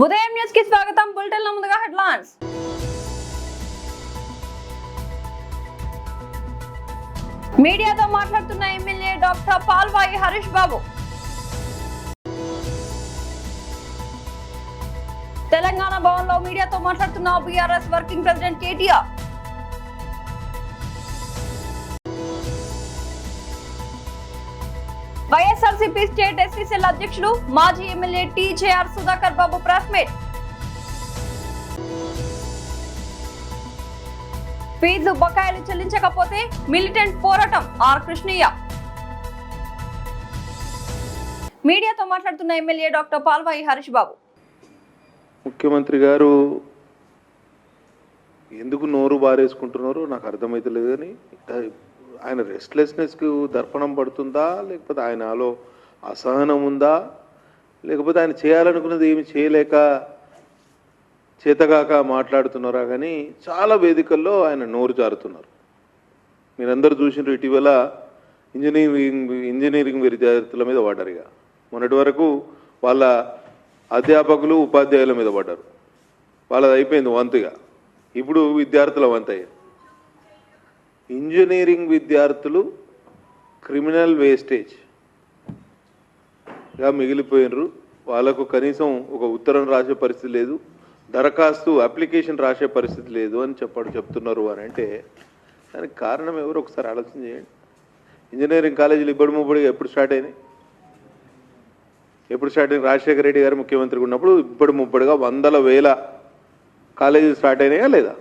ఉదయం న్యూస్ కి స్వాగతం. బులెటిన్ లో ముందుగా హెడ్లైన్స్. మీడియాతో మాట్లాడుతున్న ఎమ్మెల్యే డాక్టర్ పాల్వాయి హరీష్ బాబు. తెలంగాణ భవన్ లో మీడియాతో మాట్లాడుతున్న BRS working president KTR. YSRCP state SC cell అధ్యక్షుడు మాజీ ఎమ్మెల్యే టీజేఆర్ సుధాకర్ బాబు ప్రెస్ మీట్. ఫీజు బకాయిలు చెల్లించకపోతే మిలిటెంట్ పోరాటం ఆర్ కృష్ణయ్య. మీడియాతో మాట్లాడుతున్న ఎమ్మెల్యే డాక్టర్ పాల్వాయి హరీష్ బాబు. ముఖ్యమంత్రి గారు ఎందుకు నోరు బారేసుకుంటున్నారో నాకు అర్థమైతలేదు. కానీ ఆయన రెస్ట్లెస్నెస్కి దర్పణం పడుతుందా, లేకపోతే ఆయనలో అసహనం ఉందా, లేకపోతే ఆయన చేయాలనుకున్నది ఏమి చేయలేక చేతగాక మాట్లాడుతున్నారా? కానీ చాలా వేదికల్లో ఆయన నోరు జారుతున్నారు. మీరందరూ చూసినారు, ఇటీవల ఇంజనీరింగ్ విద్యార్థుల మీద పడ్డారు. ఇక మొన్నటి వరకు వాళ్ళ అధ్యాపకులు ఉపాధ్యాయుల మీద పడ్డారు. వాళ్ళది అయిపోయింది వంతుగా. ఇప్పుడు విద్యార్థుల వంతయ్యారు. ఇంజనీరింగ్ విద్యార్థులు క్రిమినల్ వేస్టేజ్గా మిగిలిపోయినరు. వాళ్ళకు కనీసం ఒక ఉత్తరం రాసే పరిస్థితి లేదు, దరఖాస్తు అప్లికేషన్ రాసే పరిస్థితి లేదు అని చెప్తున్నారు అని అంటే దానికి కారణం ఎవరు ఒకసారి ఆలోచన చేయండి. ఇంజనీరింగ్ కాలేజీలు ఇబ్బడి ముబ్బడిగా ఎప్పుడు స్టార్ట్ అయినాయి? రాజశేఖర రెడ్డి గారు ముఖ్యమంత్రిగా ఉన్నప్పుడు ఇబ్బడి ముబ్బడిగా వందల వేల కాలేజీలు స్టార్ట్ అయినాయా లేదా?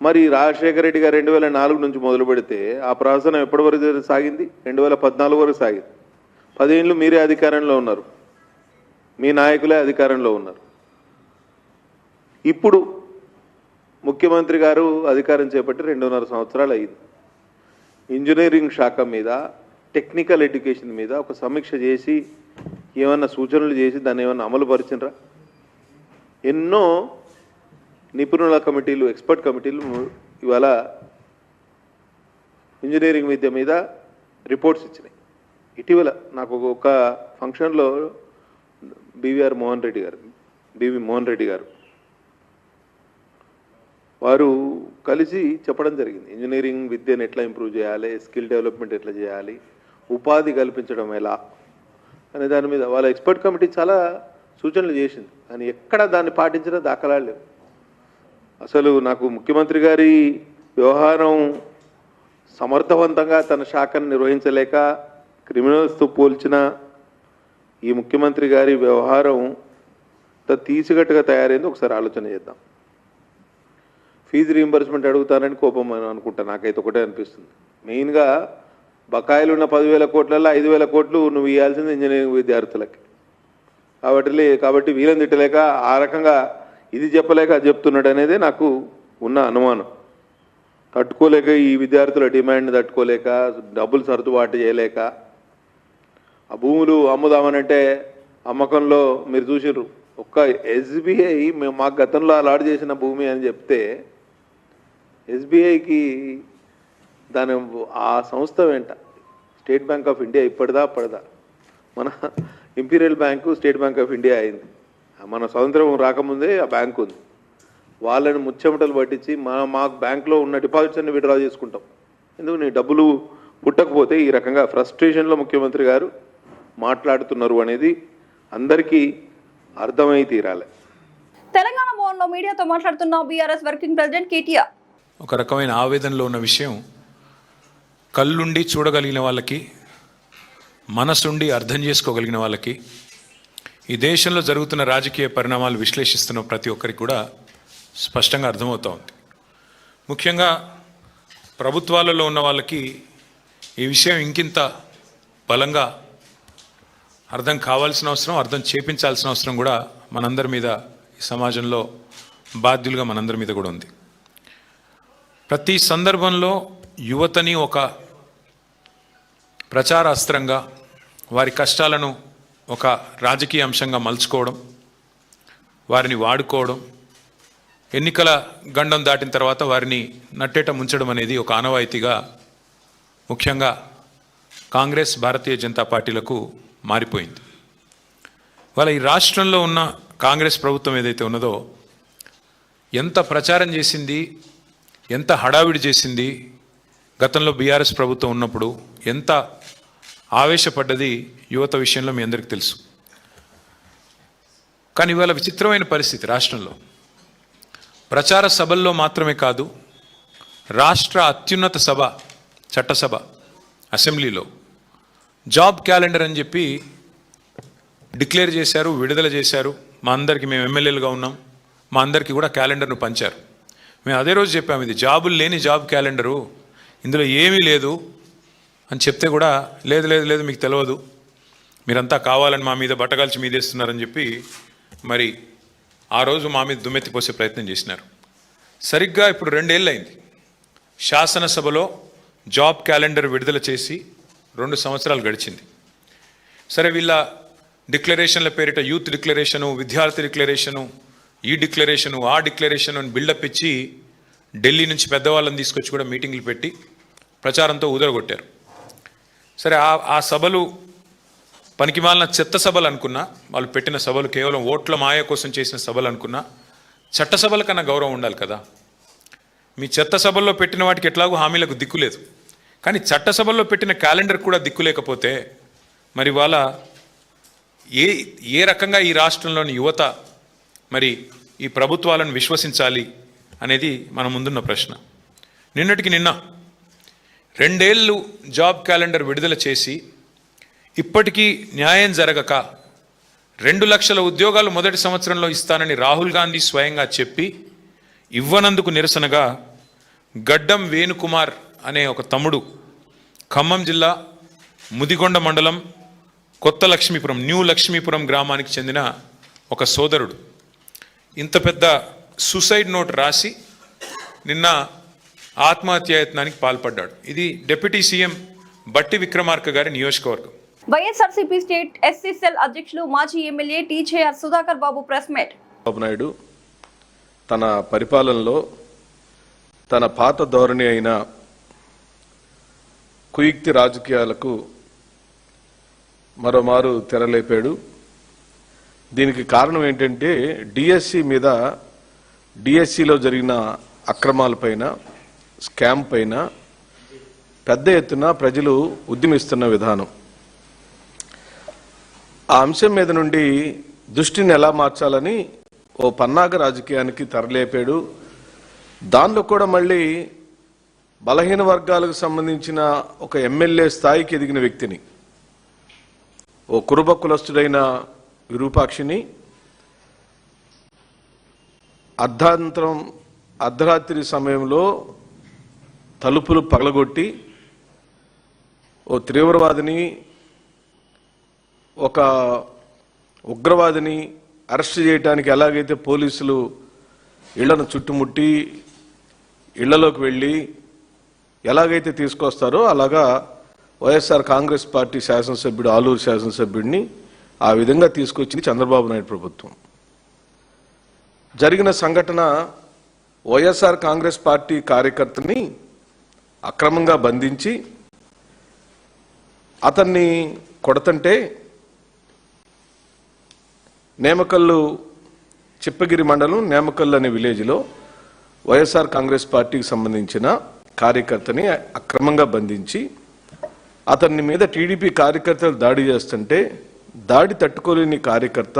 మరి రాజశేఖర రెడ్డి గారు 2004 నుంచి మొదలు పెడితే ఆ ప్రహసనం ఎప్పటి వరకు సాగింది? 2014 వరకు సాగింది. 10 ఏళ్ళు మీరే అధికారంలో ఉన్నారు, మీ నాయకులే అధికారంలో ఉన్నారు. ఇప్పుడు ముఖ్యమంత్రి గారు అధికారం చేపట్టి 2.5 సంవత్సరాలు అయింది. ఇంజనీరింగ్ శాఖ మీద, టెక్నికల్ ఎడ్యుకేషన్ మీద ఒక సమీక్ష చేసి ఏమన్నా సూచనలు చేసి దాన్ని ఏమన్నా అమలు పరిచినరా? ఎన్నో నిపుణుల కమిటీలు, ఎక్స్పర్ట్ కమిటీలు ఇవాళ ఇంజనీరింగ్ విద్య మీద రిపోర్ట్స్ ఇచ్చినాయి. ఇటీవల నాకు ఒక ఫంక్షన్లో బివి మోహన్ రెడ్డి గారు వారు కలిసి చెప్పడం జరిగింది. ఇంజనీరింగ్ విద్యను ఎట్లా ఇంప్రూవ్ చేయాలి, స్కిల్ డెవలప్మెంట్ ఎట్లా చేయాలి, ఉపాధి కల్పించడం ఎలా అనే దాని మీద వాళ్ళ ఎక్స్పర్ట్ కమిటీ చాలా సూచనలు చేసింది. కానీ ఎక్కడ దాన్ని పాటించిన దాఖలాలు లేవు. అసలు నాకు ముఖ్యమంత్రి గారి వ్యవహారం సమర్థవంతంగా తన శాఖను నిర్వహించలేక క్రిమినల్స్తో పోల్చిన ఈ ముఖ్యమంత్రి గారి వ్యవహారం తీసిగట్టుగా తయారైంది. ఒకసారి ఆలోచన చేద్దాం. ఫీజు రీయింబర్స్మెంట్ అడుగుతానని కోపం అనుకుంటా, నాకైతే ఒకటే అనిపిస్తుంది. మెయిన్గా బకాయిలు ఉన్న 10,000 కోట్లలో 5,000 కోట్లు నువ్వు ఇవ్వాల్సింది ఇంజనీరింగ్ విద్యార్థులకి. కాబట్టి వీళ్ళని తిట్టలేక ఆ రకంగా ఇది చెప్పలేక అది చెప్తున్నాడు అనేది నాకు ఉన్న అనుమానం. తట్టుకోలేక, ఈ విద్యార్థుల డిమాండ్ని తట్టుకోలేక, డబ్బులు సర్దుబాటు చేయలేక, ఆ భూములు అమ్ముదామనంటే అమ్మకంలో మీరు చూసిర్రు. ఒక్క ఎస్బీఐ మాకు గతంలో అలాట్ చేసిన భూమి అని చెప్తే ఎస్బీఐకి దాని ఆ సంస్థ వెంట స్టేట్ బ్యాంక్ ఆఫ్ ఇండియా పడదా మన imperial bank state bank of India అయింది. మన స్వతంత్రం రాకముందే ఆ బ్యాంకు ఉంది. వాళ్ళని ముచ్చెమటలు పట్టించి మాకు బ్యాంకులో ఉన్న డిపాజిట్స్ అన్ని విడ్రా చేసుకుంటాం. ఎందుకు? నీ డబ్బులు పుట్టకపోతే ఈ రకంగా ఫ్రస్ట్రేషన్లో ముఖ్యమంత్రి గారు మాట్లాడుతున్నారు అనేది అందరికీ అర్థమై తీరాలి. తెలంగాణ భవన్ లో మీడియాతో మాట్లాడుతున్న బీఆర్ఎస్ వర్కింగ్ ప్రెసిడెంట్ కేటీఆర్. ఒక రకమైన ఆవేదనలో ఉన్న విషయం, కళ్ళుండి చూడగలిగిన వాళ్ళకి, మనసుండి అర్థం చేసుకోగలిగిన వాళ్ళకి, ఈ దేశంలో జరుగుతున్న రాజకీయ పరిణామాలు విశ్లేషిస్తున్న ప్రతి ఒక్కరికి కూడా స్పష్టంగా అర్థమవుతూ ఉంది. ముఖ్యంగా ప్రభుత్వాలలో ఉన్న వాళ్ళకి ఈ విషయం ఇంకింత బలంగా అర్థం కావాల్సిన అవసరం, అర్థం చేపించాల్సిన అవసరం కూడా మనందరి మీద, ఈ సమాజంలో బాధ్యులుగా మనందరి మీద కూడా ఉంది. ప్రతి సందర్భంలో యువతని ఒక ప్రచార అస్త్రంగా, వారి కష్టాలను ఒక రాజకీయ అంశంగా మలుచుకోవడం, వారిని వాడుకోవడం, ఎన్నికల గండం దాటిన తర్వాత వారిని నట్టేట ముంచడం అనేది ఒక ఆనవాయితీగా ముఖ్యంగా కాంగ్రెస్, భారతీయ జనతా పార్టీలకు మారిపోయింది. వాళ్ళ ఈ రాష్ట్రంలో ఉన్న కాంగ్రెస్ ప్రభుత్వం ఏదైతే ఉన్నదో ఎంత ప్రచారం చేసింది, ఎంత హడావిడి చేసింది, గతంలో బీఆర్ఎస్ ప్రభుత్వం ఉన్నప్పుడు ఎంత ఆవేశపడ్డది యువత విషయంలో మీ అందరికీ తెలుసు. కానీ ఇవాళ విచిత్రమైన పరిస్థితి రాష్ట్రంలో. ప్రచార సభల్లో మాత్రమే కాదు, రాష్ట్ర అత్యున్నత సభ చట్టసభ అసెంబ్లీలో జాబ్ క్యాలెండర్ అని చెప్పి డిక్లేర్ చేశారు, విడుదల చేశారు. మా అందరికీ, మేము ఎమ్మెల్యేలుగా ఉన్నాం, మా అందరికీ కూడా క్యాలెండర్ను పంచారు. మేము అదే రోజు చెప్పాము, ఇది జాబులు లేని జాబ్ క్యాలెండరు, ఇందులో ఏమీ లేదు అని చెప్తే కూడా లేదు లేదు లేదు మీకు తెలియదు, మీరంతా కావాలని మా మీద బట్టగాల్చి మీదేస్తున్నారని చెప్పి మరి ఆ రోజు మా మీద దుమ్మెత్తిపోసే ప్రయత్నం చేసినారు. సరిగ్గా ఇప్పుడు 2 ఏళ్ళు అయింది శాసనసభలో జాబ్ క్యాలెండర్ విడుదల చేసి 2 సంవత్సరాలు గడిచింది. సరే, వీళ్ళ డిక్లరేషన్ల పేరిట యూత్ డిక్లరేషను, విద్యార్థి డిక్లరేషను, ఈ డిక్లరేషను, ఆ డిక్లరేషను అని బిల్డప్ ఇచ్చి ఢిల్లీ నుంచి పెద్దవాళ్ళని తీసుకొచ్చి కూడా మీటింగ్లు పెట్టి ప్రచారంతో ఊదరగొట్టారు. సరే, ఆ సభలు పనికిమాలిన చెత్త సభలు అనుకున్నా, వాళ్ళు పెట్టిన సభలు కేవలం ఓట్ల మాయ కోసం చేసిన సభలు అనుకున్నా, చట్టసభల కన్నా గౌరవం ఉండాలి కదా. మీ చెత్త సభల్లో పెట్టిన వాటికి ఎట్లాగో హామీలకు దిక్కులేదు, కానీ చట్టసభల్లో పెట్టిన క్యాలెండర్ కూడా దిక్కు లేకపోతే మరి వాళ్ళ ఏ రకంగా ఈ రాష్ట్రంలోని యువత మరి ఈ ప్రభుత్వాలను విశ్వసించాలి అనేది మన ముందున్న ప్రశ్న. నిన్నటికి నిన్న 2 ఏళ్ళు జాబ్ క్యాలెండర్ విడుదల చేసి ఇప్పటికీ న్యాయం జరగక 2 లక్షల ఉద్యోగాలు మొదటి సంవత్సరంలో ఇస్తానని రాహుల్ గాంధీ స్వయంగా చెప్పి ఇవ్వనందుకు నిరసనగా గడ్డం వేణుకుమార్ అనే ఒక తమ్ముడు ఖమ్మం జిల్లా ముదిగొండ మండలం కొత్త లక్ష్మీపురం, న్యూ లక్ష్మీపురం గ్రామానికి చెందిన ఒక సోదరుడు ఇంత పెద్ద సూసైడ్ నోట్ రాసి నిన్న ఆత్మహత్యాయత్నానికి పాల్పడ్డాడు. ఇది డిప్యూటీ సీఎం బట్టి విక్రమార్క గారి నియోజకవర్గం. వైఎస్ఆర్సీపీ స్టేట్ ఎస్సీ సెల్ అధ్యక్షులు మాజీ ఎమ్మెల్యే టీజేఆర్ సుధాకర్ బాబు ప్రెస్ మీట్. బాబు నాయుడు తన పరిపాలనలో తన పాత ధోరణి అయిన కుయుక్తి రాజకీయాలకు మరోమారు తెరలేపాడు. దీనికి కారణం ఏంటంటే డిఎస్సిలో జరిగిన అక్రమాలపైన, స్కామ్ పైన పెద్ద ఎత్తున ప్రజలు ఉద్యమిస్తున్న విధానం. ఆ అంశం మీద నుండి దృష్టిని ఎలా మార్చాలని ఓ పన్నాగ రాజకీయానికి తెరలేపాడు. దానిలో కూడా మళ్ళీ బలహీన వర్గాలకు సంబంధించిన ఒక ఎమ్మెల్యే స్థాయికి ఎదిగిన వ్యక్తిని, ఓ కురుబ కులస్తుడైన విరూపాక్షిని అర్ధరాత్రి సమయంలో తలుపులు పగలగొట్టి ఓ తీవ్రవాదిని, ఒక ఉగ్రవాదిని అరెస్ట్ చేయడానికి ఎలాగైతే పోలీసులు ఇళ్లను చుట్టుముట్టి ఇళ్లలోకి వెళ్ళి ఎలాగైతే తీసుకొస్తారో అలాగా వైఎస్ఆర్ కాంగ్రెస్ పార్టీ శాసనసభ్యుడు, ఆలూరు శాసనసభ్యుడిని ఆ విధంగా తీసుకొచ్చింది చంద్రబాబు నాయుడు ప్రభుత్వం. జరిగిన సంఘటన, వైఎస్ఆర్ కాంగ్రెస్ పార్టీ కార్యకర్తని అక్రమంగా బంధించి అతన్ని కొడతంటే నేమకల్లు, చిప్పగిరి మండలం నేమకల్లు అనే విలేజ్లో వైఎస్ఆర్ కాంగ్రెస్ పార్టీకి సంబంధించిన కార్యకర్తని అక్రమంగా బంధించి అతని మీద టీడీపీ కార్యకర్తలు దాడి చేస్తుంటే దాడి తట్టుకోలేని కార్యకర్త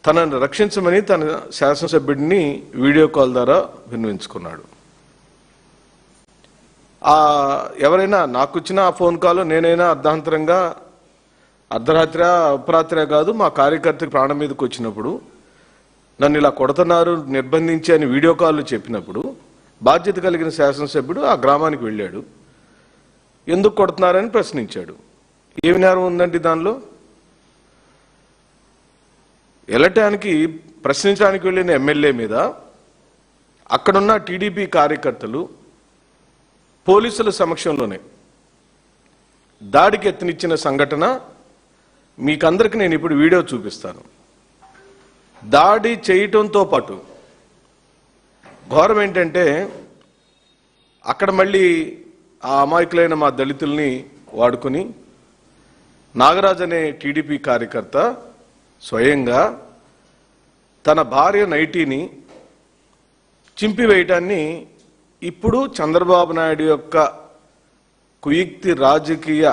తనను రక్షించమని తన శాసనసభ్యుడిని వీడియో కాల్ ద్వారా విన్నవించుకున్నాడు. ఎవరైనా నాకు వచ్చిన ఆ ఫోన్ కాల్ నేనైనా అర్ధాంతరంగా, అర్ధరాత్రి అపరాత్రి కాదు, మా కార్యకర్తకి ప్రాణం మీదకి వచ్చినప్పుడు నన్ను ఇలా కొడుతున్నారు, నిర్బంధించి అని వీడియో కాల్లో చెప్పినప్పుడు బాధ్యత కలిగిన శాసనసభ్యుడు ఆ గ్రామానికి వెళ్ళాడు. ఎందుకు కొడుతున్నారని ప్రశ్నించాడు. ఏమి నేరం ఉందండి దానిలో? వెళ్ళటానికి, ప్రశ్నించడానికి వెళ్ళిన ఎమ్మెల్యే మీద అక్కడున్న టీడీపీ కార్యకర్తలు పోలీసుల సమక్షంలోనే దాడికి ఎత్తునిచ్చిన సంఘటన మీకందరికి నేను ఇప్పుడు వీడియో చూపిస్తాను. దాడి చేయటంతో పాటు ఘోరం ఏంటంటే అక్కడ మళ్ళీ ఆ అమాయకులైన మా దళితుల్ని వాడుకొని నాగరాజ్ అనే టీడీపీ కార్యకర్త స్వయంగా తన భార్య నైటీని చింపివేయటాన్ని ఇప్పుడు చంద్రబాబు నాయుడు యొక్క కుయుక్తి రాజకీయ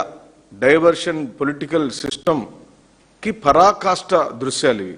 డైవర్షన్ పొలిటికల్ సిస్టమ్కి పరాకాష్ట దృశ్యాలు ఇవి.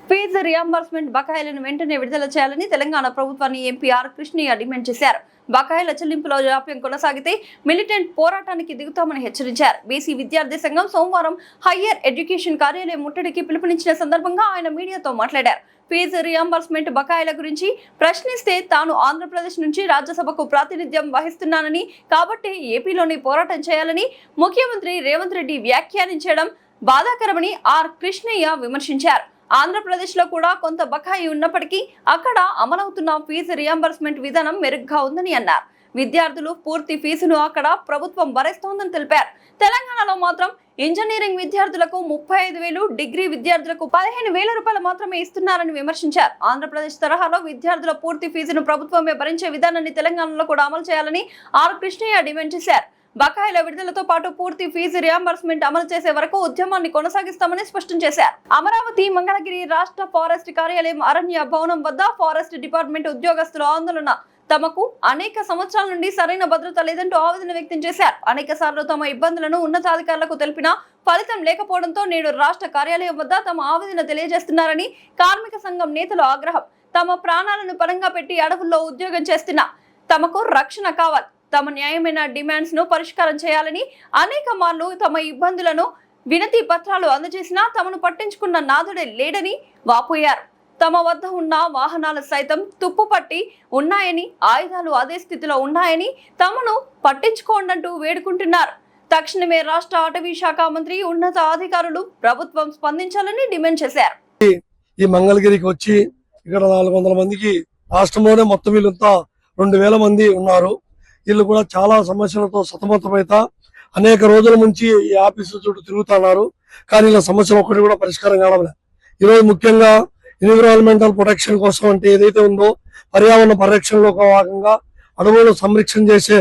ఫీజు రియంబర్స్మెంట్ బకాయిలను వెంటనే విడుదల చేయాలని తెలంగాణ ప్రభుత్వాన్ని ఎంపీ ఆర్ కృష్ణయ్య డిమాండ్ చేశారు. బకాయిల చెల్లింపులో జాప్యం కొనసాగితే మిలిటెంట్ పోరాటానికి దిగుతామని హెచ్చరించారు. బీసీ విద్యార్థి సంఘం సోమవారం హయ్యర్ ఎడ్యుకేషన్ కార్యాలయం ముట్టడికి పిలుపునిచ్చిన సందర్భంగా ఆయన మీడియాతో మాట్లాడారు. ఫీజు రియంబర్స్మెంట్ బకాయిల గురించి ప్రశ్నిస్తే తాను ఆంధ్రప్రదేశ్ నుంచి రాజ్యసభకు ప్రాతినిధ్యం వహిస్తున్నానని, కాబట్టి ఏపీలోని పోరాటం చేయాలని ముఖ్యమంత్రి రేవంత్ రెడ్డి వ్యాఖ్యానించడం బాధాకరమని ఆర్ కృష్ణయ్య విమర్శించారు. ఆంధ్రప్రదేశ్ లో కూడా కొంత బకాయి ఉన్నప్పటికీ అక్కడ అమలవుతున్న ఫీజు రియంబర్స్మెంట్ విధానం మెరుగ్గా ఉందని అన్నారు. విద్యార్థులు పూర్తి ఫీజును అక్కడ ప్రభుత్వం భరిస్తోందని తెలిపారు. తెలంగాణలో మాత్రం ఇంజనీరింగ్ విద్యార్థులకు 35,000, డిగ్రీ విద్యార్థులకు 15,000 రూపాయలు మాత్రమే ఇస్తున్నారని విమర్శించారు. ఆంధ్రప్రదేశ్ తరహాలో విద్యార్థుల పూర్తి ఫీజును ప్రభుత్వమే భరించే విధానాన్ని తెలంగాణలో కూడా అమలు చేయాలని ఆర్ కృష్ణయ్య డిమాండ్ చేశారు. బకాయిల విడుదలతో పాటు పూర్తి ఫీజు రియంబర్స్మెంట్ అమలు చేసే వరకు ఉద్యమాన్ని కొనసాగిస్తామని స్పష్టం చేశారు. అమరావతి మంగళగిరి రాష్ట్ర ఫారెస్ట్ కార్యాలయం అరణ్య భవనం వద్ద ఫారెస్ట్ డిపార్ట్మెంట్ ఉద్యోగస్తుల ఆందోళన. తమకు అనేక సంవత్సరాల నుండి సరైన భద్రత లేదంటూ ఆవేదన వ్యక్తం చేశారు. అనేక సార్లు తమ ఇబ్బందులను ఉన్నతాధికారులకు తెలిపినా ఫలితం లేకపోవడంతో నేడు రాష్ట్ర కార్యాలయం వద్ద తమ ఆవేదన తెలియజేస్తున్నారని కార్మిక సంఘం నేతలు ఆగ్రహం. తమ ప్రాణాలను పరంగా పెట్టి అడవుల్లో ఉద్యోగం చేస్తున్నా తమకు రక్షణ కావాలి. తమ న్యాయమైన డిమాండ్స్ ను పరిష్కారం చేయాలని అనేక మార్లు తమ ఇబ్బందులను వినతి పత్రాలు అందజేసినా తమను పట్టించుకున్న నాదుడే లేడని వాపోయారు. తమ వద్ద ఉన్న వాహనాలు సైతం తుప్పుపట్టి ఉన్నాయని, ఆయుధాలు అదే స్థితిలో ఉన్నాయని తమను పట్టించుకోండంటూ వేడుకుంటున్నారు. తక్షణమే రాష్ట్ర అటవీ శాఖ మంత్రి, ఉన్నత అధికారులు ప్రభుత్వం స్పందించాలని డిమాండ్ చేశారు. ఈ మంగళగిరికి వచ్చి ఇక్కడ 400 మందికి రాష్ట్రంలోనే మొత్తం వీళ్ళంతా 2,000 మంది ఉన్నారు. వీళ్ళు కూడా చాలా సమస్యలతో సతమతమైతా అనేక రోజుల నుంచి ఈ ఆఫీసు చుట్టూ తిరుగుతున్నారు. కానీ ఇలా సమస్యలు ఒక్కటి కూడా పరిష్కారం కావడం. ఈరోజు ముఖ్యంగా ఎన్విరాన్మెంటల్ ప్రొటెక్షన్ కోసం అంటే ఏదైతే ఉందో పర్యావరణ పరిరక్షణలో భాగంగా అడవులను సంరక్షణ చేసే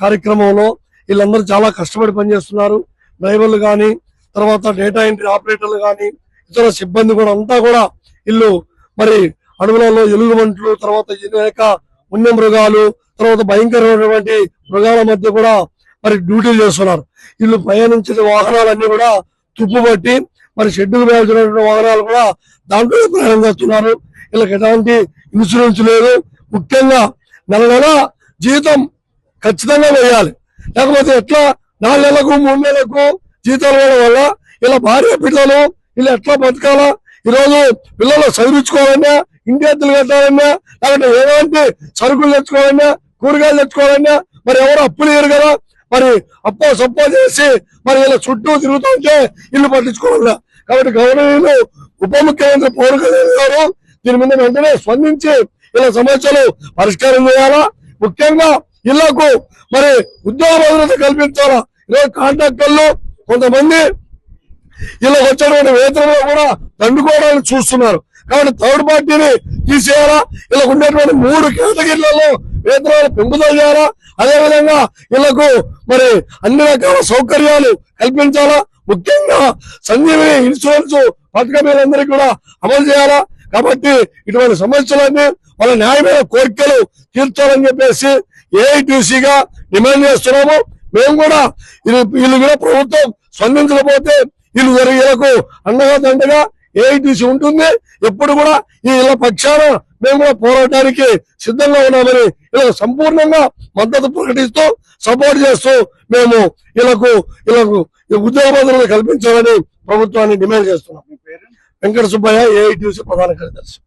కార్యక్రమంలో వీళ్ళందరూ చాలా కష్టపడి పనిచేస్తున్నారు. డ్రైవర్లు కానీ, తర్వాత డేటా ఎంట్రీ ఆపరేటర్లు కానీ, ఇతర సిబ్బంది కూడా అంతా కూడా వీళ్ళు మరి అడవులలో ఎలుగుబంట్లు, తర్వాత అనేక వన్య మృగాలు, తర్వాత భయంకరమైనటువంటి మృగాల మధ్య కూడా మరి డ్యూటీలు చేస్తున్నారు. వీళ్ళు ప్రయాణించిన వాహనాలన్నీ కూడా తుప్పుబట్టి మరి షెడ్యూల్ వేయాల్సినటువంటి వాహనాలు కూడా దాంట్లో ప్రయాణం చేస్తున్నారు. వీళ్ళకి ఎలాంటి ఇన్సూరెన్స్ లేదు. ముఖ్యంగా నెల జీతం ఖచ్చితంగా వేయాలి. లేకపోతే ఎట్లా 4 నెలలకు 3 నెలలకు జీతాలు వేయడం వల్ల ఇలా భార్య పిల్లలు వీళ్ళు ఎట్లా బతకాలా? ఈరోజు పిల్లలు చదివించుకోవాలన్నా, ఇంటి అద్దెలు కట్టాలన్నా, లేకపోతే ఎలాంటి సరుకులు తెచ్చుకోవాలన్నా, కూరగాయలు తెచ్చుకోవాలన్నా మరి ఎవరు అప్పులు ఇయ్యరు కదా. మరి అప్పో సప్పో చేసి మరి ఇలా చుట్టూ తిరుగుతుంటే ఇల్లు పట్టించుకోవాలా. కాబట్టి గవర్నర్ ఉప ముఖ్యమంత్రి పవన్ కళ్యాణ్ గారు దీని మీద వెంటనే స్పందించి ఇలా సమస్యలు పరిష్కారం చేయాలా. ముఖ్యంగా ఇళ్లకు మరి ఉద్యోగ భద్రత కల్పించాలా. ఈరోజు కాంట్రాక్టర్లు కొంతమంది ఇలా వచ్చేటువంటి వేతనంలో కూడా దండుకోవడానికి చూస్తున్నారు. కాబట్టి థర్డ్ పార్టీని తీసేయాలా. ఇలా ఉండేటువంటి 3 కేటగిరీలలో వేతనాలు పెంపుదల చేయాలా. అదేవిధంగా వీళ్ళకు మరి అన్ని రకాల సౌకర్యాలు కల్పించాలా. ముఖ్యంగా సంజీవని ఇన్సూరెన్స్ పథకం వీళ్ళందరికీ కూడా అమలు చేయాలా. కాబట్టి ఇటువంటి సమస్యలన్నీ వాళ్ళ న్యాయమైన కోరికలు తీర్చాలని చెప్పేసి ఏఐటీసీగా డిమాండ్ చేస్తున్నాము. మేము కూడా వీళ్ళు కూడా ప్రభుత్వం స్పందించకపోతే వీళ్ళకు అండగా దండగా ఏఐటీసీ ఉంటుంది. ఎప్పుడు కూడా ఈ ఇళ్ల పక్షాన మేము కూడా పోరాటానికి సిద్ధంగా ఉన్నామని వీళ్ళకు సంపూర్ణంగా మద్దతు ప్రకటిస్తూ సపోర్ట్ చేస్తూ మేము వీళ్ళకు ఉద్యోగ భద్రత కల్పించాలని ప్రభుత్వాన్ని డిమాండ్ చేస్తున్నాం. వెంకట సుబ్బయ్య, ఏఐటీసీ ప్రధాన కార్యదర్శి.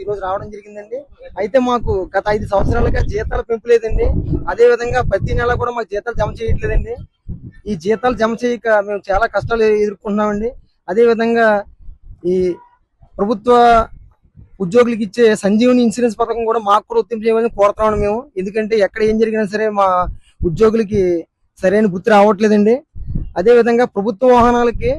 ఈ రోజు రావడం జరిగిందండి. అయితే మాకు గత 5 సంవత్సరాలుగా జీతాలు పెంపు లేదండి. అదే విధంగా ప్రతి నెల కూడా మాకు జీతాలు జమ చేయట్లేదండి. ఈ జీతాలు జమ చేయక మేము చాలా కష్టాలు ఎదుర్కొంటున్నామండి. అదే విధంగా ఈ ప్రభుత్వ ఉద్యోగులకు ఇచ్చే సంజీవని ఇన్సూరెన్స్ పథకం కూడా మాకు కూడా వర్తింపు చేయమని కోరుతున్నాం మేము. ఎందుకంటే ఎక్కడ ఏం జరిగినా సరే మా ఉద్యోగులకి సరైన గుర్తు రావట్లేదండి. అదే విధంగా ప్రభుత్వ వాహనాలకి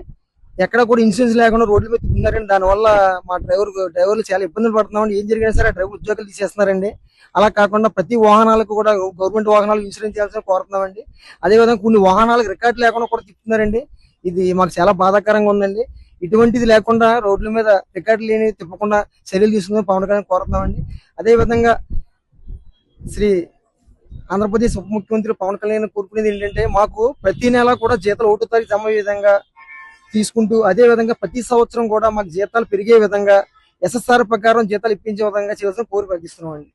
ఎక్కడ కూడా ఇన్సూరెన్స్ లేకుండా రోడ్ల మీద తిప్పుతున్నారండి. దానివల్ల మా డ్రైవర్లు చాలా ఇబ్బందులు పడుతున్నామండి. ఏం జరిగినా సరే డ్రైవర్ ఉద్యోగాలు తీసేస్తున్నారండి. అలా కాకుండా ప్రతి వాహనాలకు కూడా గవర్నమెంట్ వాహనాలు ఇన్సూరెన్స్ చేయాల్సిన కోరుతున్నామండి. అదేవిధంగా కొన్ని వాహనాలకు రికార్డు లేకుండా కూడా తిప్పుతున్నారండి. ఇది మాకు చాలా బాధాకరంగా ఉందండి. ఇటువంటిది లేకుండా రోడ్ల మీద రికార్డులు లేని తిప్పకుండా చర్యలు తీసుకుందాం పవన్ కళ్యాణ్ కోరుతున్నామండి. అదేవిధంగా శ్రీ ఆంధ్రప్రదేశ్ ఉప ముఖ్యమంత్రి పవన్ కళ్యాణ్ కోరుకునేది ఏంటంటే మాకు ప్రతి నెల కూడా జీతాలు 1వ తారీఖు జమ అయ్యే విధంగా తీసుకుంటూ, అదే విధంగా ప్రతి సంవత్సరం కూడా మాకు జీతాలు పెరిగే విధంగా SSR ప్రకారం జీతాలు ఇప్పించే విధంగా చేయాల్సిన కోరిక ప్రకటిస్తున్నామండి.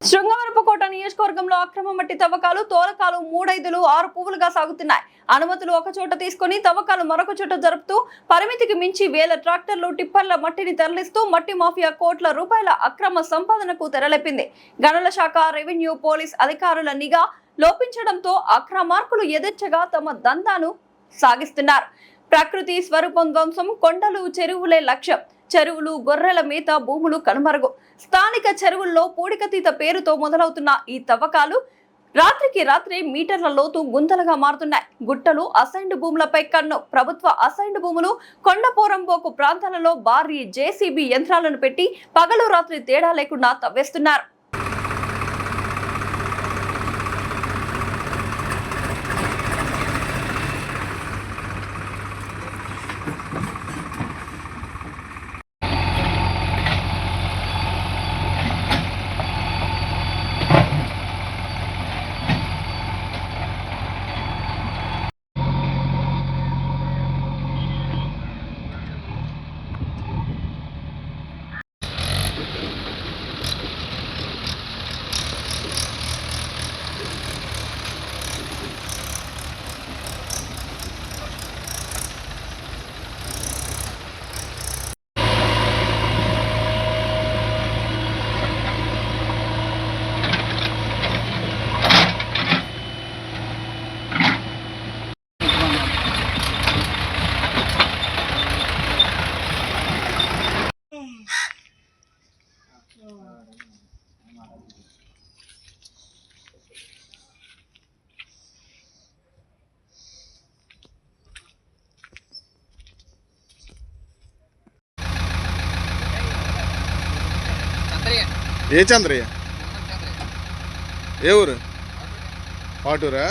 శృంగవరపుకోట నియోజకవర్గంలో అక్రమ మట్టి తవ్వకాలు, తోలకాలు 3-5 6 పువ్వులుగా సాగుతున్నాయి. అనుమతులు ఒక చోట తీసుకుని తవ్వకాలు మరొక చోట జరుపుతూ పరిమితికి మించి వేల ట్రాక్టర్లు, టిప్పర్ల మట్టిని తరలిస్తూ మట్టి మాఫియా కోట్ల రూపాయల అక్రమ సంపాదనకు తెరలేపింది. గనుల శాఖ, రెవెన్యూ, పోలీస్ అధికారుల నిఘా లోపించడంతో అక్రమార్కులు యథేచ్ఛగా తమ దందాను సాగిస్తున్నారు. ప్రకృతి స్వరూపం ధ్వంసం, కొండలు, చెరువులే లక్ష్యం. చెరువులు, గొర్రెల మేత భూములు కనుమరుగు. స్థానిక చెరువుల్లో పూడికతీత పేరుతో మొదలవుతున్న ఈ తవ్వకాలు రాత్రికి రాత్రే మీటర్ల లోతు గుంతలుగా మారుతున్నాయి. గుట్టలు, అసైన్డ్ భూములపై కన్ను. ప్రభుత్వ అసైన్డ్ భూములు, కొండపోరంబోకు ప్రాంతాలలో భారీ JCB యంత్రాలను పెట్టి పగలు రాత్రి తేడా లేకుండా తవ్వేస్తున్నారు. ఏ చంద్రయ్య? ఏ ఊరు? పాటూరా?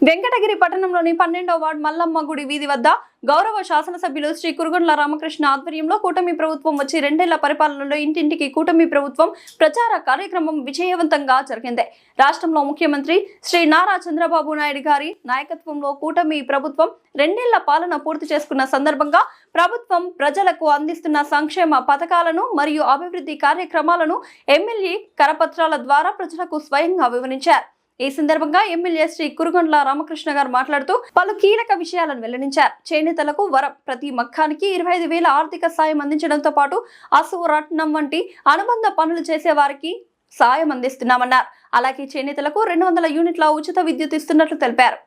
వెంకటగిరి పట్టణంలోని 12వ వార్డు మల్లమ్మ గుడి వీధి వద్ద గౌరవ శాసనసభ్యులు శ్రీ కురుగొండ్ల రామకృష్ణ ఆధ్వర్యంలో కూటమి ప్రభుత్వం వచ్చి 2 ఏళ్ల పరిపాలనలో ఇంటింటికి కూటమి ప్రభుత్వం ప్రచార కార్యక్రమం విజయవంతంగా జరిగింది. రాష్ట్రంలో ముఖ్యమంత్రి శ్రీ నారా చంద్రబాబు నాయుడు గారి నాయకత్వంలో కూటమి ప్రభుత్వం 2 ఏళ్ల పాలన పూర్తి చేసుకున్న సందర్భంగా ప్రభుత్వం ప్రజలకు అందిస్తున్న సంక్షేమ పథకాలను మరియు అభివృద్ధి కార్యక్రమాలను ఎమ్మెల్యే కరపత్రాల ద్వారా ప్రజలకు స్వయంగా వివరించారు. ఈ సందర్భంగా ఎమ్మెల్యే శ్రీ కురుగొండ్ల రామకృష్ణ గారు మాట్లాడుతూ పలు కీలక విషయాలను వెల్లడించారు. చేనేతలకు వరం, ప్రతి మక్కానికి 25,000 ఆర్థిక సాయం అందించడంతో పాటు అసురట్నం వంటి అనుబంధ పనులు చేసే వారికి సాయం అందిస్తున్నామన్నారు. అలాగే చేనేతలకు 200 యూనిట్ల ఉచిత విద్యుత్ ఇస్తున్నట్లు తెలిపారు.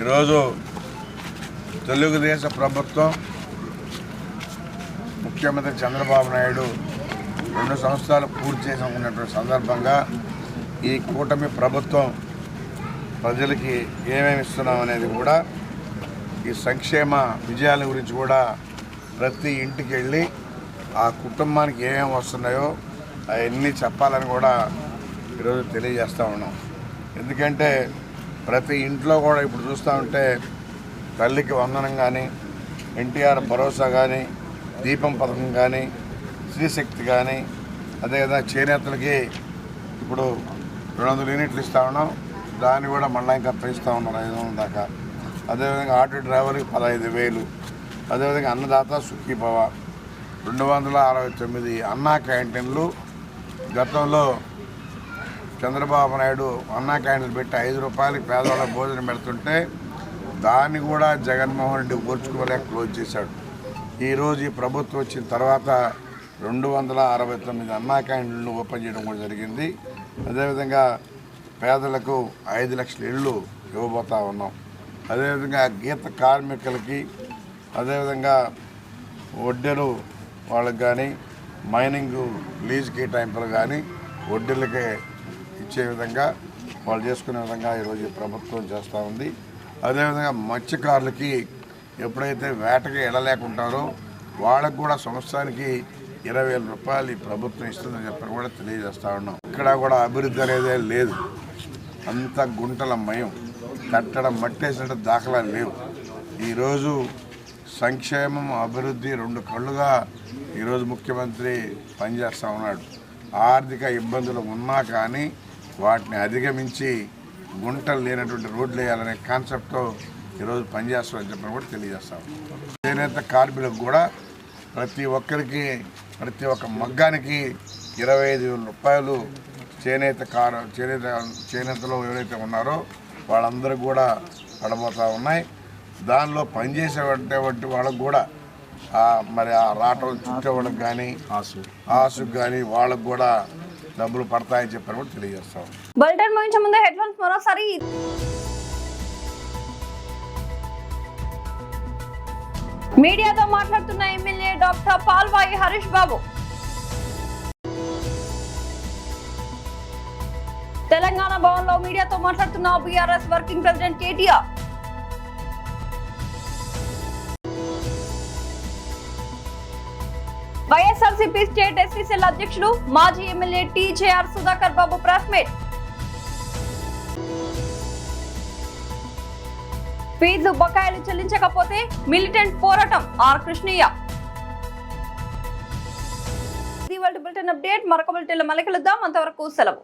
ఈరోజు తెలుగుదేశం ప్రభుత్వం ముఖ్యమంత్రి చంద్రబాబు నాయుడు 2 సంవత్సరాలు పూర్తి చేసుకున్నటువంటి సందర్భంగా ఈ కూటమి ప్రభుత్వం ప్రజలకి ఏమేమి ఇస్తున్నాం అనేది కూడా, ఈ సంక్షేమ విజయాల గురించి కూడా ప్రతి ఇంటికి వెళ్ళి ఆ కుటుంబానికి ఏమేమి వస్తున్నాయో అవన్నీ చెప్పాలని కూడా ఈరోజు తెలియజేస్తూ ఉన్నాం. ఎందుకంటే ప్రతి ఇంట్లో కూడా ఇప్పుడు చూస్తూ ఉంటే తల్లికి వందనం కానీ, ఎన్టీఆర్ భరోసా కానీ, దీపం పథకం కానీ, స్త్రీశక్తి కానీ, అదేవిధంగా చేనేతలకి ఇప్పుడు 200 యూనిట్లు ఇస్తూ ఉన్నాం. దాన్ని కూడా మళ్ళీ ఇంకా పెంచుతూ ఉన్నారు 500 దాకా. అదేవిధంగా ఆటో డ్రైవర్కి 15,000. అదేవిధంగా అన్నదాత సుఖీభవ 269 అన్నా క్యాంటీన్లు. గతంలో చంద్రబాబు నాయుడు అన్నా క్యాంటీన్లు పెట్టి 5 రూపాయలకి పేదవాళ్ళకి భోజనం పెడుతుంటే దాన్ని కూడా జగన్మోహన్ రెడ్డి ఓర్చుకోలేక క్లోజ్ చేశాడు. ఈరోజు ఈ ప్రభుత్వం వచ్చిన తర్వాత 269 అన్నా క్యాంటీన్లు ఓపెన్ చేయడం కూడా జరిగింది. అదేవిధంగా పేదలకు 5 లక్షల ఇళ్ళు ఇవ్వబోతూ ఉన్నాం. అదేవిధంగా గీత కార్మికులకి, అదేవిధంగా వడ్డెలు వాళ్ళకి కానీ, మైనింగ్ లీజ్ కేటాయింపులు కానీ వడ్డీలకే ఇచ్చే విధంగా వాళ్ళు చేసుకునే విధంగా ఈరోజు ఈ ప్రభుత్వం చేస్తూ ఉంది. అదేవిధంగా మత్స్యకారులకి ఎప్పుడైతే వేటకి వెళ్ళలేకుంటారో వాళ్ళకు కూడా సంవత్సరానికి 20,000 రూపాయలు ఈ ప్రభుత్వం ఇస్తుందని చెప్పని కూడా తెలియజేస్తూ ఉన్నాం. ఇక్కడ కూడా అభివృద్ధి అనేదే లేదు, అంత గుంటల మయం, కట్టడం మట్టేసినట్టు దాఖలాలు లేవు. ఈరోజు సంక్షేమం అభివృద్ధి రెండు కళ్ళుగా ఈరోజు ముఖ్యమంత్రి పనిచేస్తూ ఉన్నాడు. ఆర్థిక ఇబ్బందులు ఉన్నా కానీ వాటిని అధిగమించి గుంటలు లేనటువంటి రోడ్లు వేయాలనే కాన్సెప్ట్తో ఈరోజు పనిచేస్తామని చెప్పని కూడా తెలియజేస్తాం. చేనేత కార్మికులకు కూడా ప్రతి ఒక్కరికి ప్రతి ఒక్క మగ్గానికి 25,000 రూపాయలు చేనేతలో ఎవరైతే ఉన్నారో వాళ్ళందరూ కూడా పడబోతూ ఉన్నాయి. దానిలో పనిచేసేటువంటి వాళ్ళకు కూడా మరి ఆ రాటలు చుట్టే వాళ్ళకి కానీ ఆసుకు కానీ వాళ్ళకు కూడా డబ్బులు పడతాయని చెప్పని కూడా తెలియజేస్తాం. బులెటిన్ ముగించే ముందు హెడ్లైన్స్ మరోసారి. మీడియాతో మాట్లాడుతున్న ఎమ్మెల్యే డాక్టర్ పాల్వాయి హరీష్ బాబు. తెలంగాణ భవన్లో మీడియాతో మాట్లాడుతున్న BRS working president KTR. YSRCP state SC cell అధ్యక్షుడు మాజీ ఎమ్మెల్యే టీజేఆర్ సుధాకర్ బాబు ప్రెస్ మీట్. ఫీజు బకాయిలు చెల్లించకపోతే మిలిటెంట్ పోరాటం ఆర్ కృష్ణయ్య. ఇది వాళ్ళ బులెటిన్ అప్డేట్. మరొక బులెటిన్లో మళ్ళీ కలుద్దాం. అంతవరకు సెలవు.